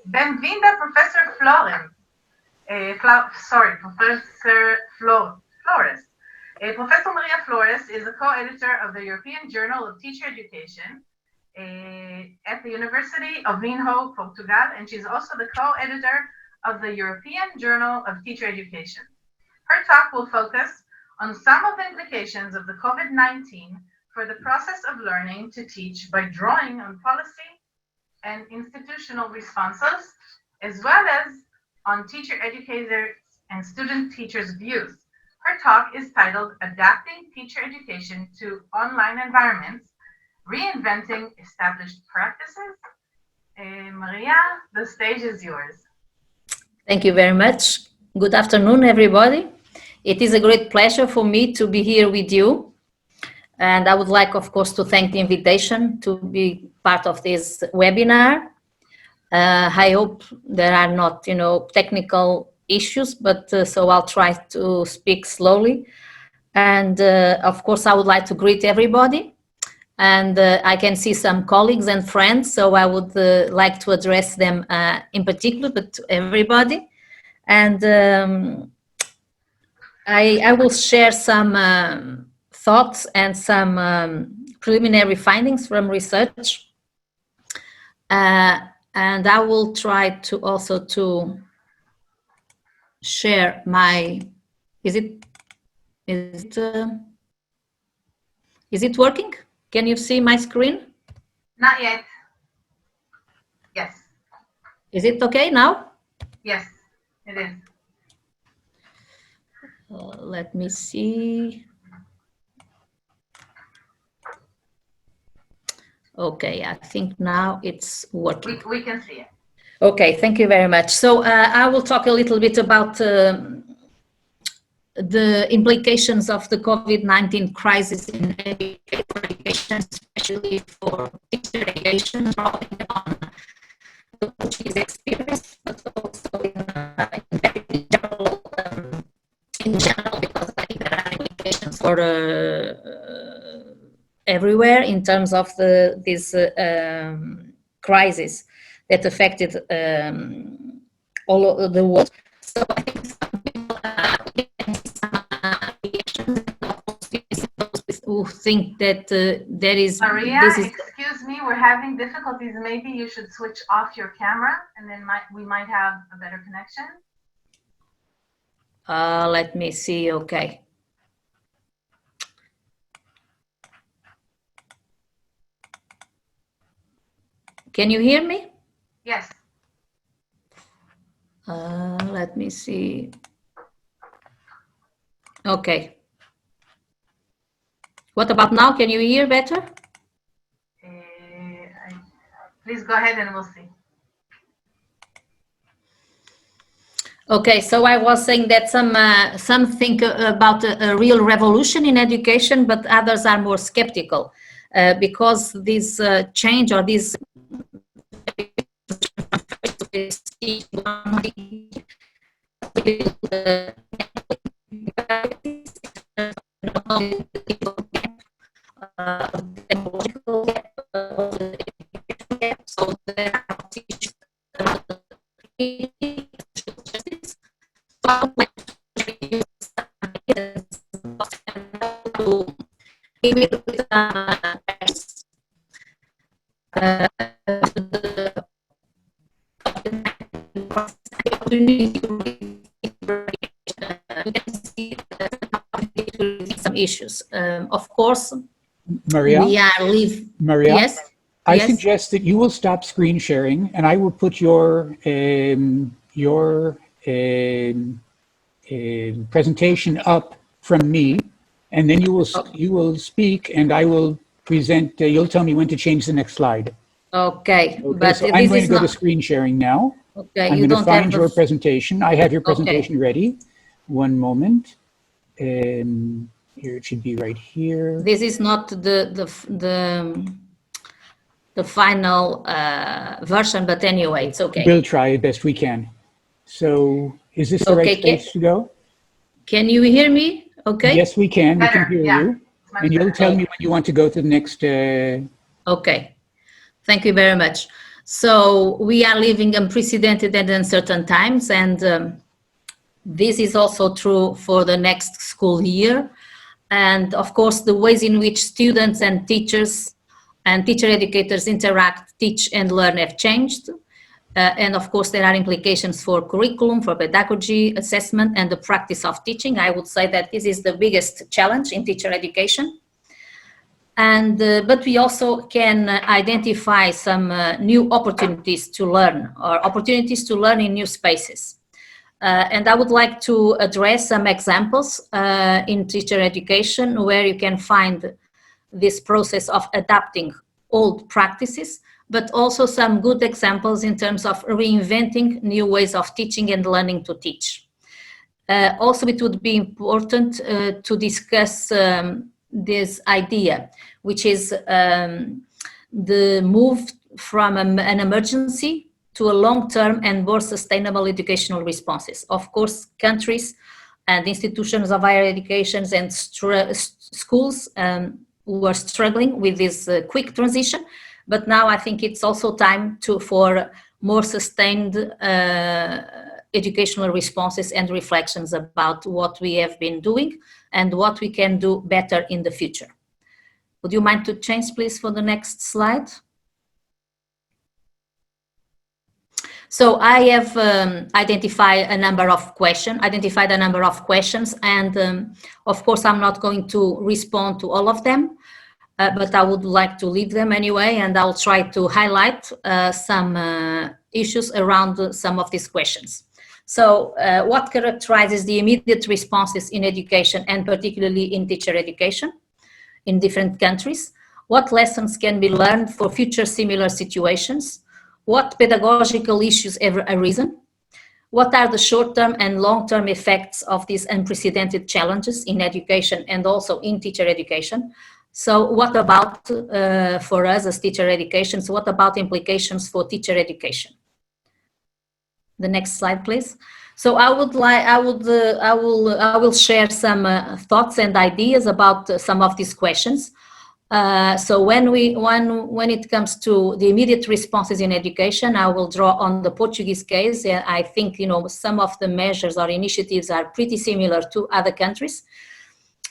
Benvinda, Professor Flores. Professor Flores. Professor Maria Flores is a co-editor of the European Journal of Teacher Education at the University of Minho, Portugal, and she's also the co-editor of the European Journal of Teacher Education. Her talk will focus on some of the implications of the COVID-19 for the process of learning to teach by drawing on policy and institutional responses, as well as on teacher educators and student teachers' views. Her talk is titled Adapting Teacher Education to Online Environments, Reinventing Established Practices. Maria, the stage is yours. Thank you very much. Good afternoon, everybody. It is a great pleasure for me to be here with you. And I would like, of course, to thank the invitation to be part of this webinar. I hope there are not, technical issues, but so I'll try to speak slowly. And of course, I would like to greet everybody. And I can see some colleagues and friends, so I would like to address them in particular, but to everybody. And I will share some thoughts and some preliminary findings from research. And I will try to also to share my, is it working? Can you see my screen? Not yet. Yes. Is it okay now? Yes, it is. Let me see. Okay, I think now it's working. We can see it. Okay, thank you very much. So I will talk a little bit about the implications of the COVID-19 crisis in education, especially for teacher education, drawing on the Portuguese experience, but also in general, because I think there are implications for everywhere in terms of this crisis that affected all over the world. So I think some people who think that there is... Maria, excuse me, we're having difficulties. Maybe you should switch off your camera and then we might have a better connection. Let me see, okay. Can you hear me? Yes. Let me see. Okay. What about now? Can you hear better? Please go ahead and we'll see. Okay, so I was saying that some think about a real revolution in education, but others are more skeptical because this change or this some issues. Of course, Maria, we are Maria, yes. I yes. suggest that you will stop screen sharing, and I will put your presentation up from me, and then you will speak, and I will present. You'll tell me when to change the next slide. Okay, but so I'm going to go to screen sharing now. Okay, I'm going to find your presentation. I have your presentation ready. One moment. Here it should be right here. This is not the final version, but anyway, it's okay. We'll try as best we can. So, is this the right place to go? Can you hear me? Okay. Yes, we can. We can hear you. And you'll tell me when you want to go to the next. Okay. Thank you very much. So we are living unprecedented and uncertain times, and this is also true for the next school year. And of course, the ways in which students and teachers and teacher educators interact, teach, and learn have changed. And of course, there are implications for curriculum, for pedagogy, assessment, and the practice of teaching. I would say that this is the biggest challenge in teacher education. And but we also can identify some new opportunities to learn, or opportunities to learn in new spaces. And I would like to address some examples in teacher education where you can find this process of adapting old practices, but also some good examples in terms of reinventing new ways of teaching and learning to teach. Also, it would be important to discuss this idea, which is the move from an emergency to a long-term and more sustainable educational responses. Of course, countries and institutions of higher education and schools were struggling with this quick transition, but now I think it's also time for more sustained educational responses and reflections about what we have been doing and what we can do better in the future. Would you mind to change, please, for the next slide? So I have identified a number of questions, and of course I'm not going to respond to all of them, but I would like to leave them anyway, and I'll try to highlight some issues around some of these questions. So what characterizes the immediate responses in education, and particularly in teacher education in different countries? What lessons can be learned for future similar situations? What pedagogical issues have arisen? What are the short-term and long-term effects of these unprecedented challenges in education and also in teacher education? So what about, for us as teacher education, so what about implications for teacher education? The next slide, please. So I will share some thoughts and ideas about some of these questions. So when it comes to the immediate responses in education, I will draw on the Portuguese case. I think, you know, some of the measures or initiatives are pretty similar to other countries.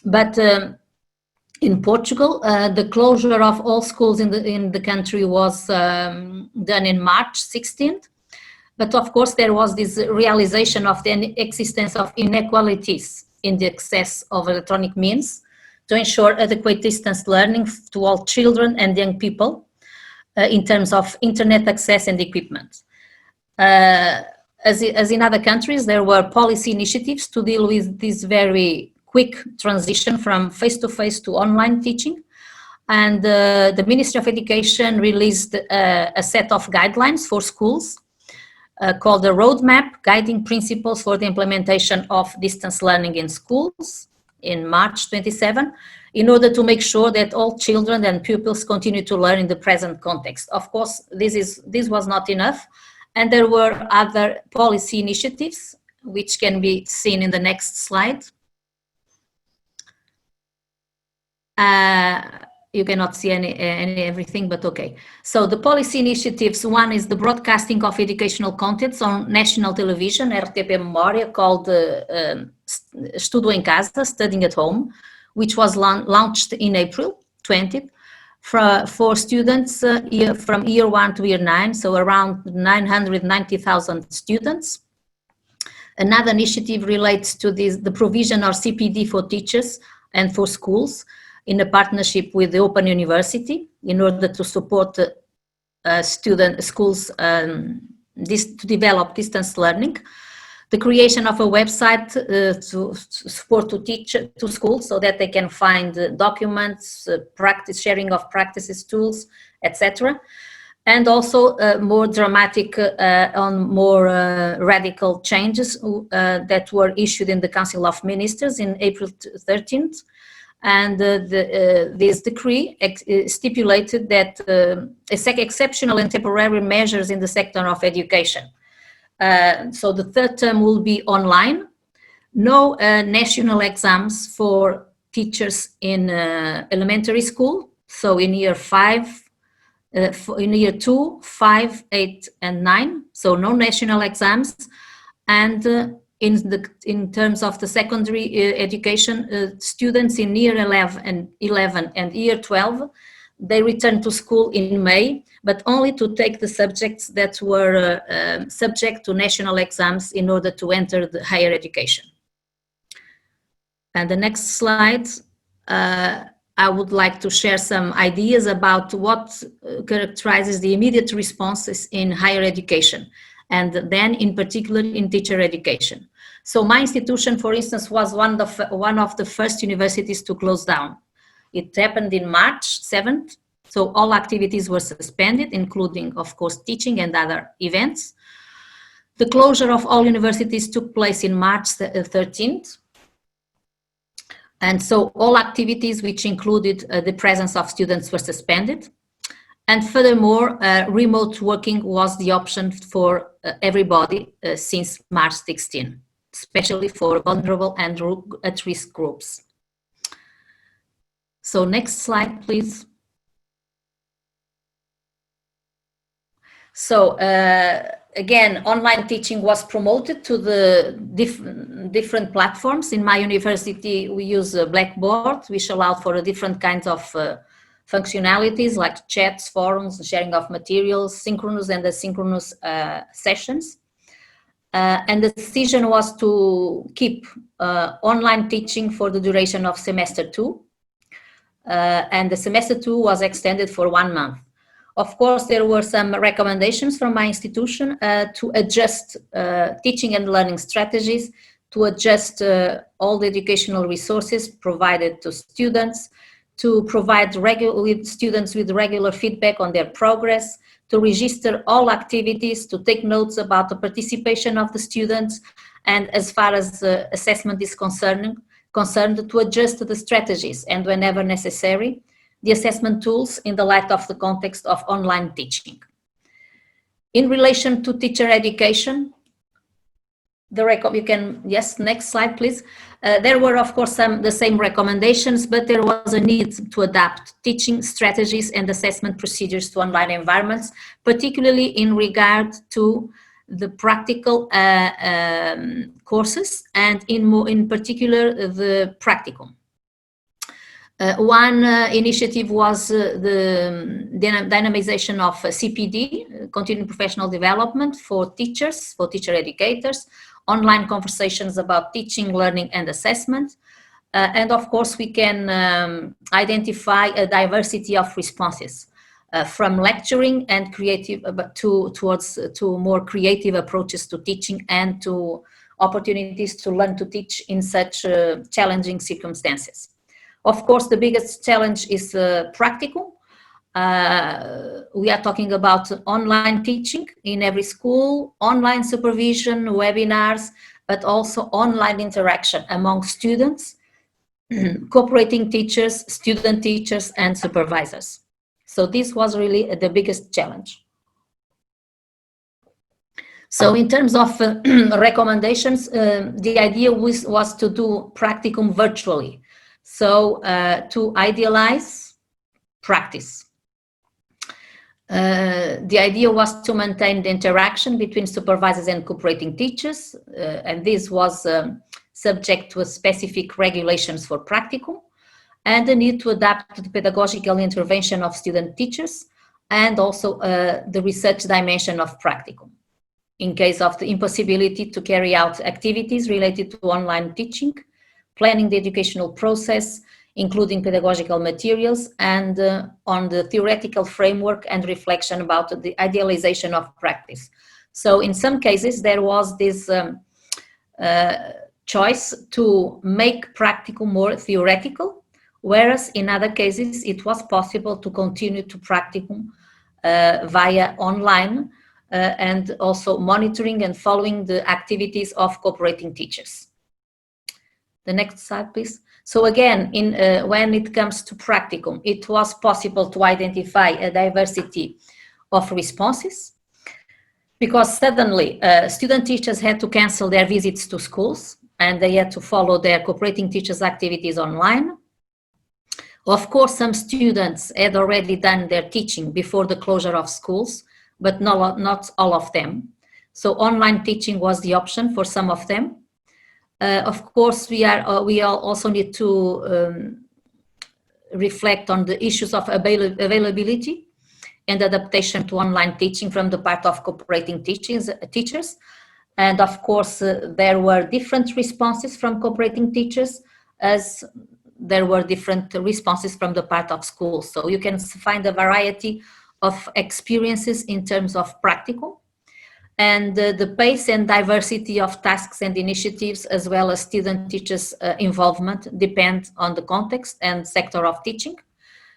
But in Portugal, the closure of all schools in the country was done in March 16th. But of course, there was this realization of the existence of inequalities in the access of electronic means to ensure adequate distance learning to all children and young people in terms of internet access and equipment. As in other countries, there were policy initiatives to deal with this very quick transition from face-to-face to online teaching. And the Ministry of Education released a set of guidelines for schools called the Roadmap Guiding Principles for the Implementation of Distance Learning in Schools in March 27, in order to make sure that all children and pupils continue to learn in the present context. Of course, this was not enough, and there were other policy initiatives which can be seen in the next slide. You cannot see everything, but okay. So the policy initiatives, one is the broadcasting of educational contents on national television, RTP Memória, called Estudo em Casa, Studying at Home, which was launched in April 20th for students from year 1 to year 9, so around 990,000 students. Another initiative relates to the provision of CPD for teachers and for schools, in a partnership with the Open University in order to support schools to develop distance learning. The creation of a website to support to schools so that they can find documents, sharing of practices, tools, etc. And also more dramatic more radical changes that were issued in the Council of Ministers in April 13th. And this decree stipulated that exceptional and temporary measures in the sector of education. So the third term will be online, no national exams for teachers in elementary school, so in year 5 in year 2, 5, 8, and 9, so no national exams. And in terms of the secondary education, students in year 11 and year 12, they returned to school in May, but only to take the subjects that were subject to national exams in order to enter the higher education. And the next slide, I would like to share some ideas about what characterizes the immediate responses in higher education, and then in particular in teacher education. So my institution, for instance, was one of the first universities to close down. It happened in March 7th, so all activities were suspended, including, of course, teaching and other events. The closure of all universities took place in March 13th. And so all activities which included the presence of students were suspended. And furthermore, remote working was the option for everybody since March 16, especially for vulnerable and at-risk groups. So next slide, please. So again, online teaching was promoted to the different platforms. In my university, we use Blackboard, which allowed for different kinds of functionalities like chats, forums, sharing of materials, synchronous and asynchronous sessions. And the decision was to keep online teaching for the duration of semester 2. And the semester 2 was extended for 1 month. Of course, there were some recommendations from my institution to adjust teaching and learning strategies, to adjust all the educational resources provided to students, to provide students with regular feedback on their progress, to register all activities, to take notes about the participation of the students, and as far as assessment is concerned, to adjust the strategies and, whenever necessary, the assessment tools in the light of the context of online teaching. In relation to teacher education, yes, next slide, please. There were, of course, the same recommendations, but there was a need to adapt teaching strategies and assessment procedures to online environments, particularly in regard to the practical courses, and in particular the practicum. One initiative was the dynamization of CPD, continuing professional development for teachers, for teacher educators, online conversations about teaching, learning, and assessment. And of course, we can identify a diversity of responses from lecturing and creative to more creative approaches to teaching and to opportunities to learn to teach in such challenging circumstances. Of course, the biggest challenge is practical. We are talking about online teaching in every school, online supervision, webinars, but also online interaction among students, cooperating teachers, student teachers, and supervisors. So this was really the biggest challenge. So in terms of recommendations, the idea was to do practicum virtually. So to idealize practice. The idea was to maintain the interaction between supervisors and cooperating teachers, and this was subject to specific regulations for practicum, and the need to adapt to the pedagogical intervention of student teachers, and also the research dimension of practicum. In case of the impossibility to carry out activities related to online teaching, planning the educational process, including pedagogical materials, and on the theoretical framework and reflection about the idealization of practice. So in some cases, there was this choice to make practicum more theoretical, whereas in other cases, it was possible to continue to practicum via online and also monitoring and following the activities of cooperating teachers. The next slide, please. So again, when it comes to practicum, it was possible to identify a diversity of responses, because suddenly student teachers had to cancel their visits to schools and they had to follow their cooperating teachers' activities online. Of course, some students had already done their teaching before the closure of schools, but not all of them. So online teaching was the option for some of them. Of course, we also need to reflect on the issues of availability and adaptation to online teaching from the part of cooperating teachers. And of course, there were different responses from cooperating teachers, as there were different responses from the part of schools. So you can find a variety of experiences in terms of practical. And the pace and diversity of tasks and initiatives, as well as student teachers' involvement, depend on the context and sector of teaching.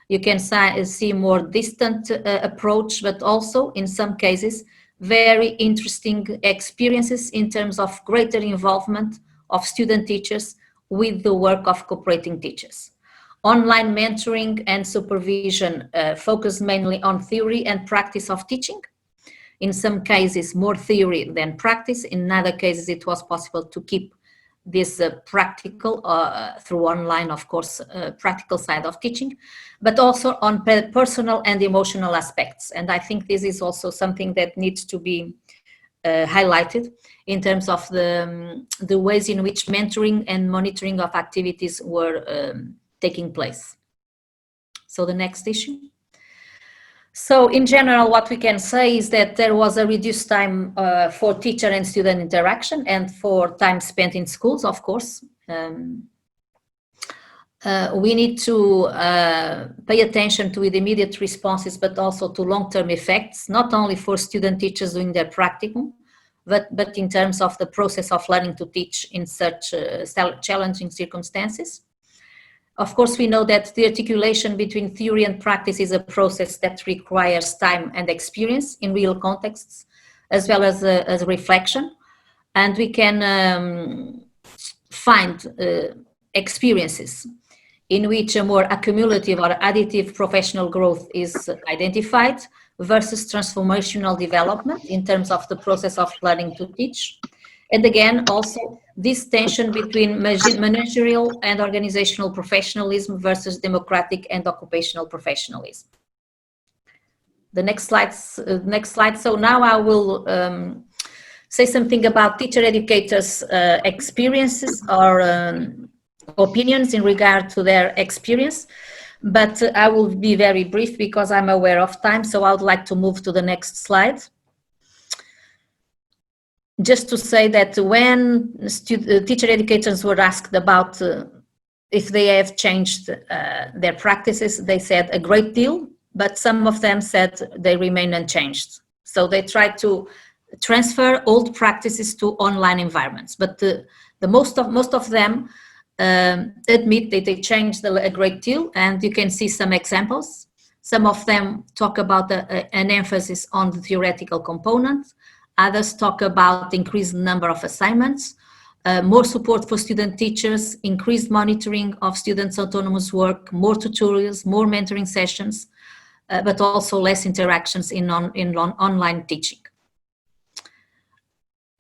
You can see more distant approach, but also in some cases, very interesting experiences in terms of greater involvement of student teachers with the work of cooperating teachers. Online mentoring and supervision focus mainly on theory and practice of teaching. In some cases, more theory than practice. In other cases, it was possible to keep this practical through online, of course, practical side of teaching, but also on personal and emotional aspects. And I think this is also something that needs to be highlighted in terms of the ways in which mentoring and monitoring of activities were taking place. So the next issue. So in general, what we can say is that there was a reduced time for teacher and student interaction and for time spent in schools, of course. We need to pay attention to the immediate responses, but also to long-term effects, not only for student teachers doing their practicum, but in terms of the process of learning to teach in such challenging circumstances. Of course, we know that the articulation between theory and practice is a process that requires time and experience in real contexts, as well as reflection. And we can find experiences in which a more accumulative or additive professional growth is identified versus transformational development in terms of the process of learning to teach. And again, also this tension between managerial and organizational professionalism versus democratic and occupational professionalism. The next slide. So now I will say something about teacher educators' experiences or opinions in regard to their experience, but I will be very brief because I'm aware of time, so I would like to move to the next slide. Just to say that when teacher educators were asked about if they have changed their practices, they said a great deal, but some of them said they remain unchanged. So they tried to transfer old practices to online environments, but the most of them admit that they changed a great deal, and you can see some examples. Some of them talk about an emphasis on the theoretical component. Others talk about increased number of assignments, more support for student teachers, increased monitoring of students' autonomous work, more tutorials, more mentoring sessions, but also less interactions in online teaching.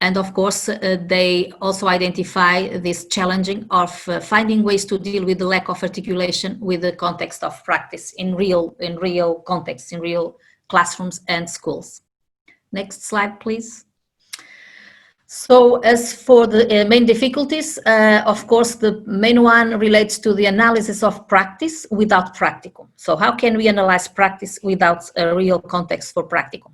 And of course, they also identify this challenging of finding ways to deal with the lack of articulation with the context of practice in real contexts, in real classrooms and schools. Next slide, please. So as for the main difficulties, of course, the main one relates to the analysis of practice without practicum. So how can we analyze practice without a real context for practicum?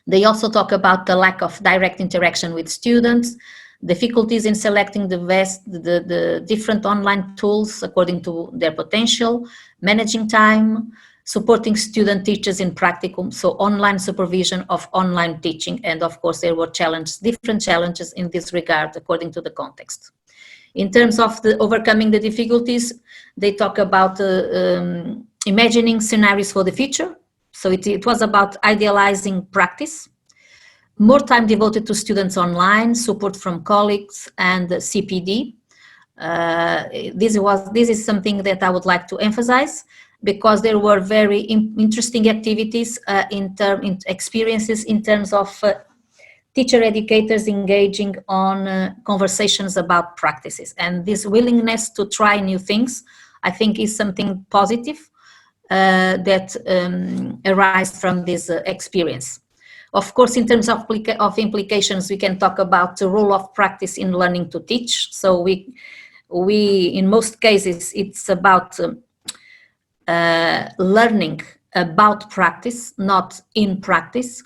They also talk about the lack of direct interaction with students, difficulties in selecting the different online tools according to their potential, managing time, supporting student teachers in practicum, so online supervision of online teaching. And of course, there were different challenges in this regard according to the context. In terms of overcoming the difficulties, they talk about imagining scenarios for the future. So it was about idealizing practice, more time devoted to students online, support from colleagues, and CPD. This is something that I would like to emphasize, because there were very interesting activities experiences in terms of teacher educators engaging on conversations about practices. And this willingness to try new things I think is something positive that arise from this experience. Of course, in terms of implications, we can talk about the role of practice in learning to teach. So we in most cases, it's about learning about practice, not in practice.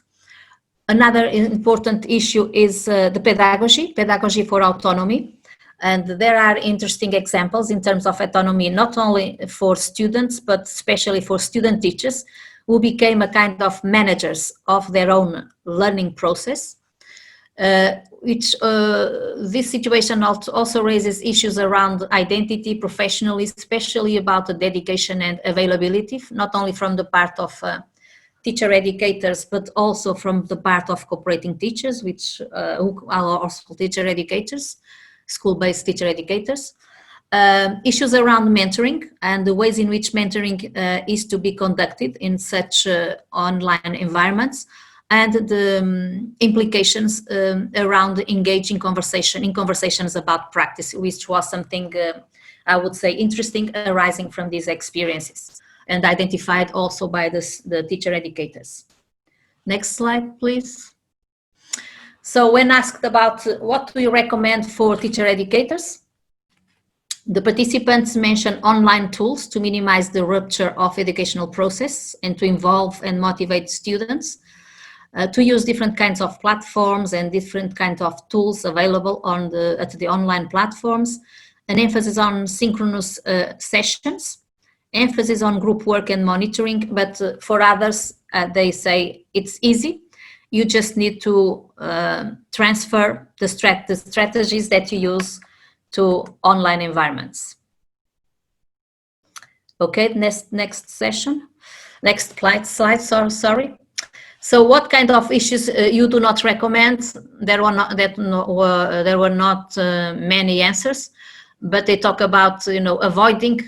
Another important issue is the pedagogy for autonomy. And there are interesting examples in terms of autonomy, not only for students, but especially for student teachers who became a kind of managers of their own learning process. This situation also raises issues around identity, professionally, especially about the dedication and availability, not only from the part of teacher educators, but also from the part of cooperating teachers, which who are also teacher educators, school-based teacher educators. Issues around mentoring and the ways in which mentoring is to be conducted in such online environments, and the implications around engaging conversations about practice, which was something I would say interesting arising from these experiences and identified also by the teacher educators. Next slide, please. So when asked about what do you recommend for teacher educators, the participants mentioned online tools to minimize the rupture of educational process and to involve and motivate students. To use different kinds of platforms and different kinds of tools available on at the online platforms, an emphasis on synchronous sessions, emphasis on group work and monitoring, but for others, they say it's easy. You just need to transfer the strategies that you use to online environments. Okay, next session, next slide, sorry. So what kind of issues you do not recommend? There were not many answers, but they talk about avoiding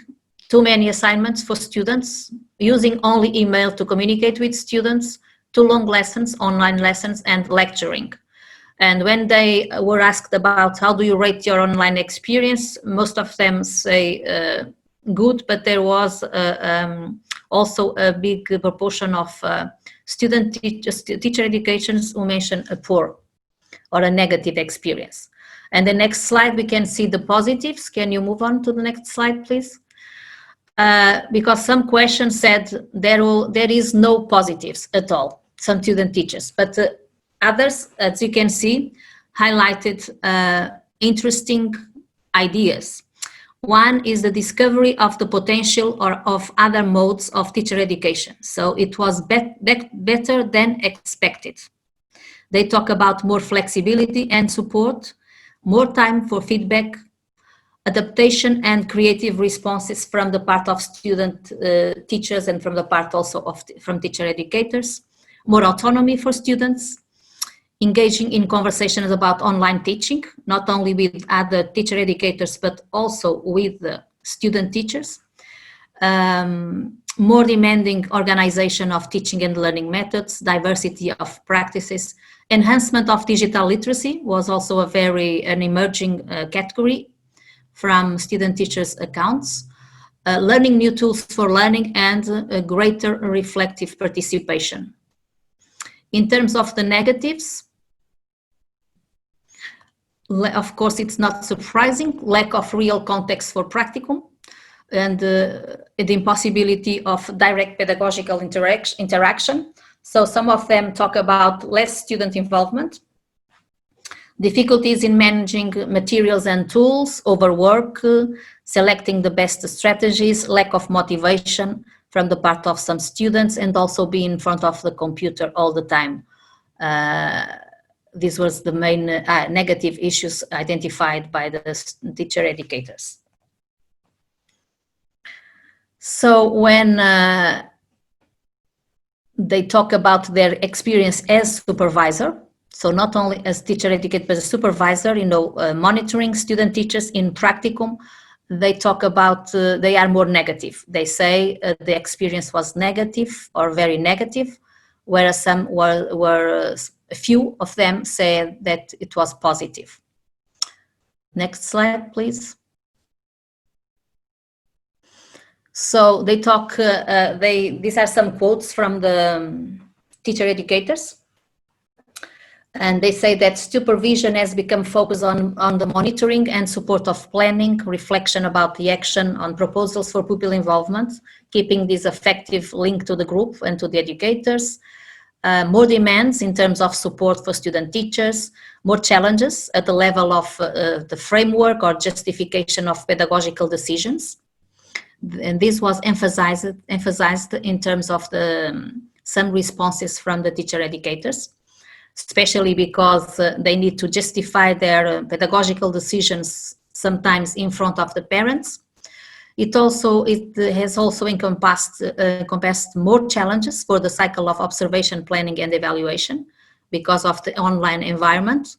too many assignments for students, using only email to communicate with students, too long lessons, online lessons, and lecturing. And when they were asked about how do you rate your online experience, most of them say good, but there was also a big proportion of teacher educations who mentioned a poor or a negative experience. And the next slide, we can see the positives. Can you move on to the next slide, please? Because some questions said there is no positives at all, some student teachers, but others, as you can see, highlighted interesting ideas. One is the discovery of the potential or of other modes of teacher education. So it was better than expected. They talk about more flexibility and support, more time for feedback, adaptation and creative responses from the part of student teachers and from the part also from teacher educators, more autonomy for students, engaging in conversations about online teaching, not only with other teacher educators, but also with the student teachers, more demanding organization of teaching and learning methods, diversity of practices, enhancement of digital literacy was also an emerging category from student teachers' accounts, learning new tools for learning, and a greater reflective participation. In terms of the negatives, of course, it's not surprising, lack of real context for practicum, and the impossibility of direct pedagogical interaction. So some of them talk about less student involvement, difficulties in managing materials and tools, overwork, selecting the best strategies, lack of motivation from the part of some students, and also being in front of the computer all the time. This was the main negative issues identified by the teacher educators. So when they talk about their experience as supervisor, so not only as teacher educator, but as supervisor, monitoring student teachers in practicum, they talk about, they are more negative. They say the experience was negative or very negative, whereas some were a few of them said that it was positive. Next slide, please. So they talk, these are some quotes from the teacher educators. And they say that supervision has become focused on the monitoring and support of planning, reflection about the action on proposals for pupil involvement, keeping this effective link to the group and to the educators, more demands in terms of support for student teachers, more challenges at the level of the framework or justification of pedagogical decisions. And this was emphasized in terms of some responses from the teacher educators, especially because they need to justify their pedagogical decisions sometimes in front of the parents. It has also encompassed more challenges for the cycle of observation, planning and evaluation because of the online environment.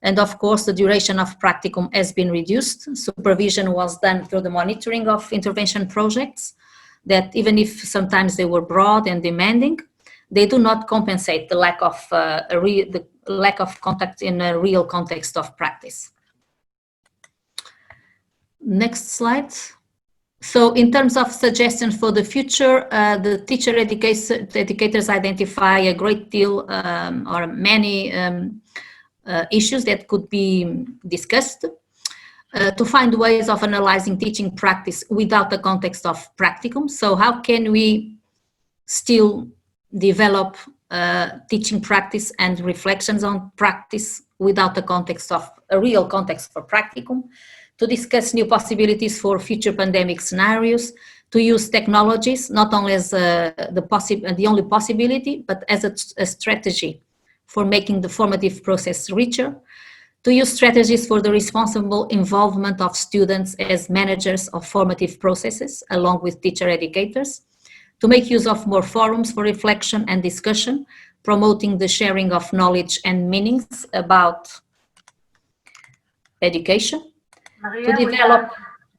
And of course, the duration of practicum has been reduced. Supervision was done through the monitoring of intervention projects that, even if sometimes they were broad and demanding, they do not compensate the lack of contact in a real context of practice. Next slide. So in terms of suggestions for the future, the teacher educators identify a great deal or many issues that could be discussed to find ways of analyzing teaching practice without the context of practicum. So how can we still develop teaching practice and reflections on practice without the context of a real context for practicum, to discuss new possibilities for future pandemic scenarios, to use technologies not only as the only possibility, but as a strategy for making the formative process richer, to use strategies for the responsible involvement of students as managers of formative processes, along with teacher educators, to make use of more forums for reflection and discussion, promoting the sharing of knowledge and meanings about education. Maria, to develop.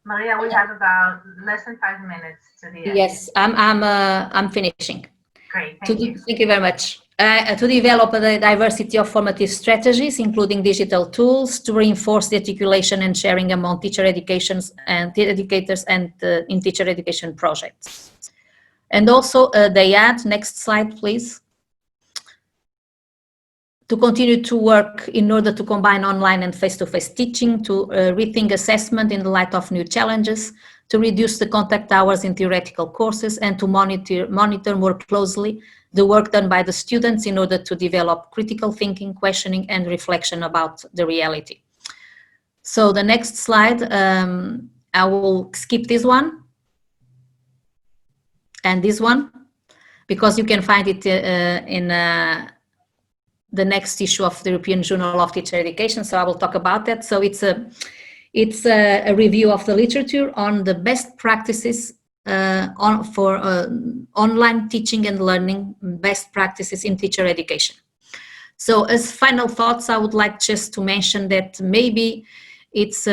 We have about less than 5 minutes to the end. Yes, I'm finishing. Great, thank you. Thank you very much. To develop a diversity of formative strategies, including digital tools, to reinforce the articulation and sharing among teacher educators and in teacher education projects. And also they add, next slide please, to continue to work in order to combine online and face-to-face teaching, to rethink assessment in the light of new challenges, to reduce the contact hours in theoretical courses, and to monitor more closely the work done by the students in order to develop critical thinking, questioning, and reflection about the reality. So the next slide, I will skip this one and this one, because you can find it in the next issue of the European Journal of Teacher Education, so I will talk about that. So it's a review of the literature on the best practices for online teaching and learning, best practices in teacher education. So as final thoughts, I would like just to mention that maybe it's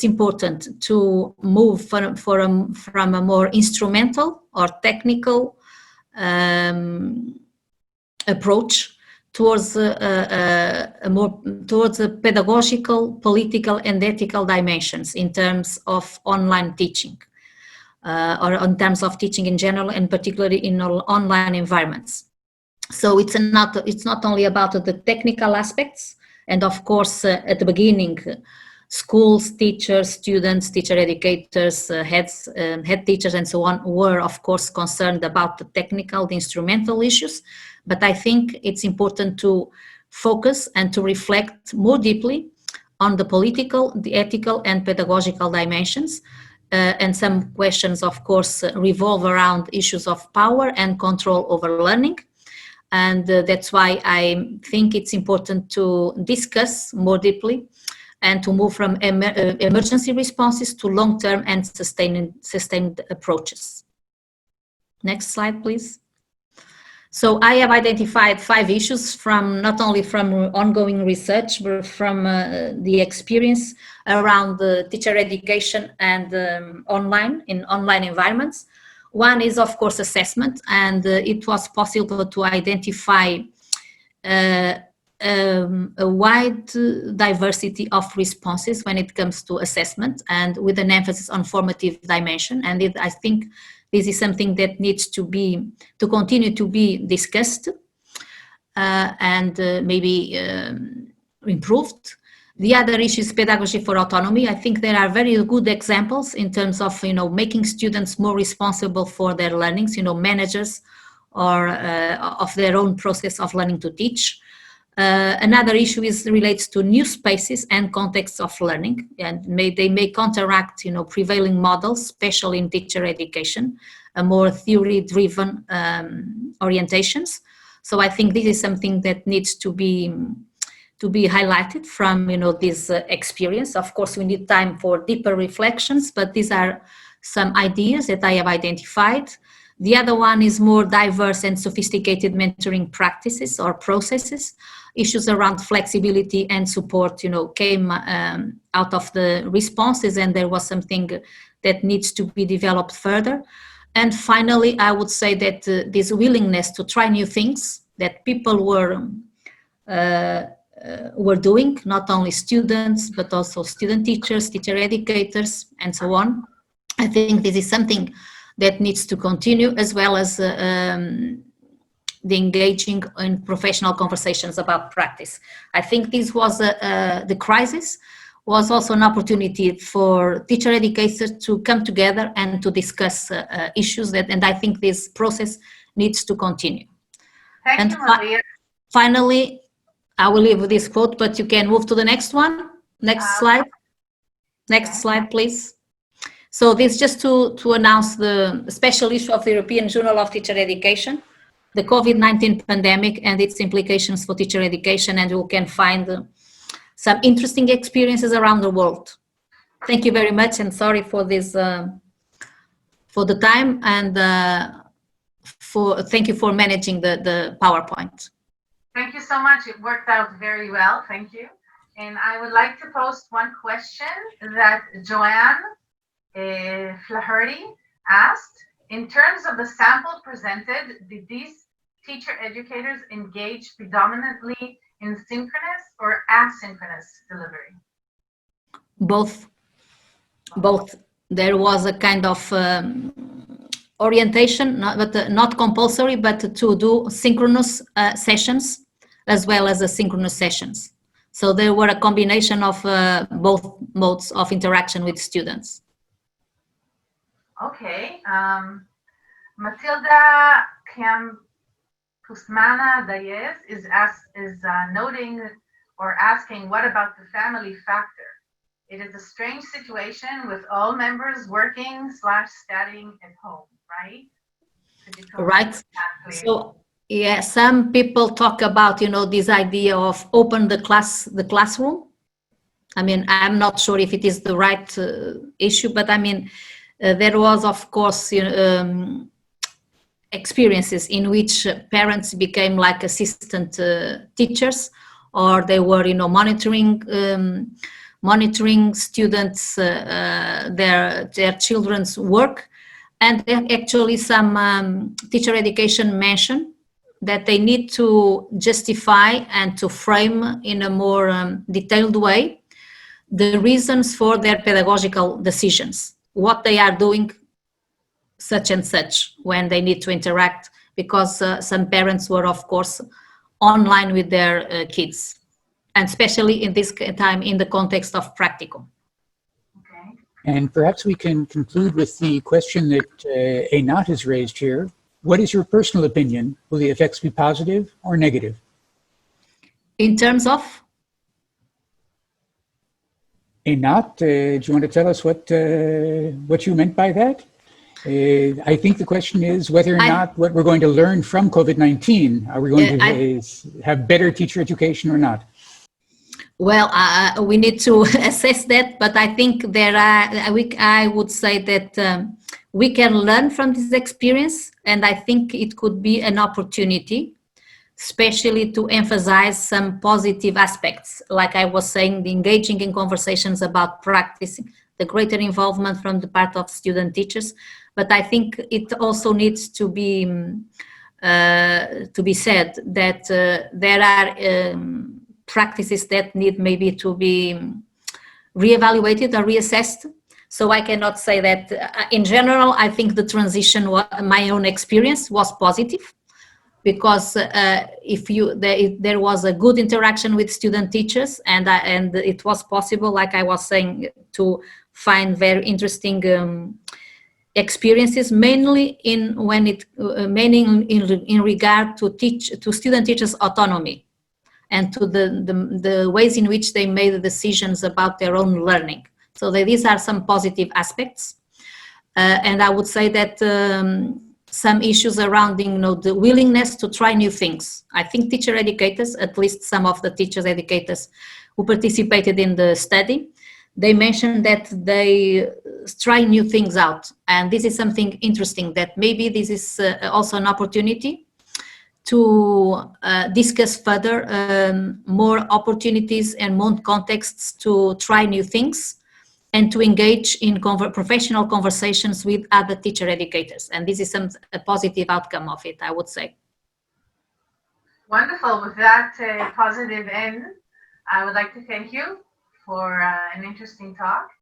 important to move from a more instrumental or technical approach towards towards a pedagogical, political, and ethical dimensions in terms of online teaching, or in terms of teaching in general, and particularly in online environments. So it's not only about the technical aspects, and of course at the beginning, schools, teachers, students, teacher educators, head teachers, and so on were of course concerned about the technical, the instrumental issues. But I think it's important to focus and to reflect more deeply on the political, the ethical, and pedagogical dimensions. And some questions, of course, revolve around issues of power and control over learning. And that's why I think it's important to discuss more deeply and to move from emergency responses to long-term and sustained approaches. Next slide, please. So I have identified 5 issues from not only from ongoing research, but from the experience around the teacher education and online environments. One is, of course, assessment, and it was possible to identify a wide diversity of responses when it comes to assessment, and with an emphasis on formative dimension. And I think this is something that needs to continue to be discussed and maybe improved. The other issue is pedagogy for autonomy. I think there are very good examples in terms of, making students more responsible for their learnings, managers or of their own process of learning to teach. Another issue relates to new spaces and contexts of learning, and they may counteract, prevailing models, especially in teacher education, a more theory-driven orientations. So I think this is something that needs to be highlighted from, this experience. Of course, we need time for deeper reflections, but these are some ideas that I have identified. The other one is more diverse and sophisticated mentoring practices or processes. Issues around flexibility and support, came out of the responses, and there was something that needs to be developed further. And finally, I would say that this willingness to try new things that people were doing, not only students, but also student teachers, teacher educators, and so on. I think this is something that needs to continue, as well as the engaging in professional conversations about practice. I think this was the crisis was also an opportunity for teacher educators to come together and to discuss issues and I think this process needs to continue. Thank you, Maria. Finally, I will leave this quote, but you can move to the next one. Next slide. Next slide, please. So this just to announce the special issue of the European Journal of Teacher Education, the COVID-19 pandemic and its implications for teacher education, and you can find some interesting experiences around the world. Thank you very much, and sorry for this, for the time, and thank you for managing the PowerPoint. Thank you so much. It worked out very well. Thank you. And I would like to post one question that Joanne Flaherty asked. In terms of the sample presented, did these teacher educators engage predominantly in synchronous or asynchronous delivery? Both. There was a kind of orientation, not compulsory, but to do synchronous sessions as well as asynchronous sessions. So there were a combination of both modes of interaction with students. Okay. Matilda Kusmana Dayez is noting or asking, what about the family factor? It is a strange situation with all members working / studying at home, right? Right. So yeah, some people talk about, this idea of open the classroom. I mean, I'm not sure if it is the right issue, but I mean, there was, of course, experiences in which parents became like assistant teachers, or they were, monitoring students, their children's work. And actually some teacher education mentioned that they need to justify and to frame in a more detailed way the reasons for their pedagogical decisions, what they are doing such and such when they need to interact, because some parents were, of course, online with their kids, and especially in this time in the context of practical. Okay. And perhaps we can conclude with the question that Einat has raised here. What is your personal opinion? Will the effects be positive or negative? In terms of? Einat, do you want to tell us what you meant by that? I think the question is whether or not what we're going to learn from COVID-19, are we going to have better teacher education or not? Well, we need to assess that, but I think I would say that we can learn from this experience, and I think it could be an opportunity, especially to emphasize some positive aspects, like I was saying, the engaging in conversations about practicing, the greater involvement from the part of student teachers. But I think it also needs to be to be said, that there are practices that need maybe to be reevaluated or reassessed. So I cannot say that in general. I think the transition, my own experience was positive, because there was a good interaction with student teachers, and it was possible, like I was saying, to find very interesting experiences, mainly in regard to student teachers' autonomy and to the ways in which they made decisions about their own learning. So these are some positive aspects, and I would say that some issues surrounding the willingness to try new things. I think teacher educators, at least some of the teachers educators who participated in the study, they mentioned that they try new things out, and this is something interesting, that maybe this is also an opportunity to discuss further more opportunities and more contexts to try new things and to engage in professional conversations with other teacher educators. And this is a positive outcome of it, I would say. Wonderful. With that positive end, I would like to thank you for an interesting talk.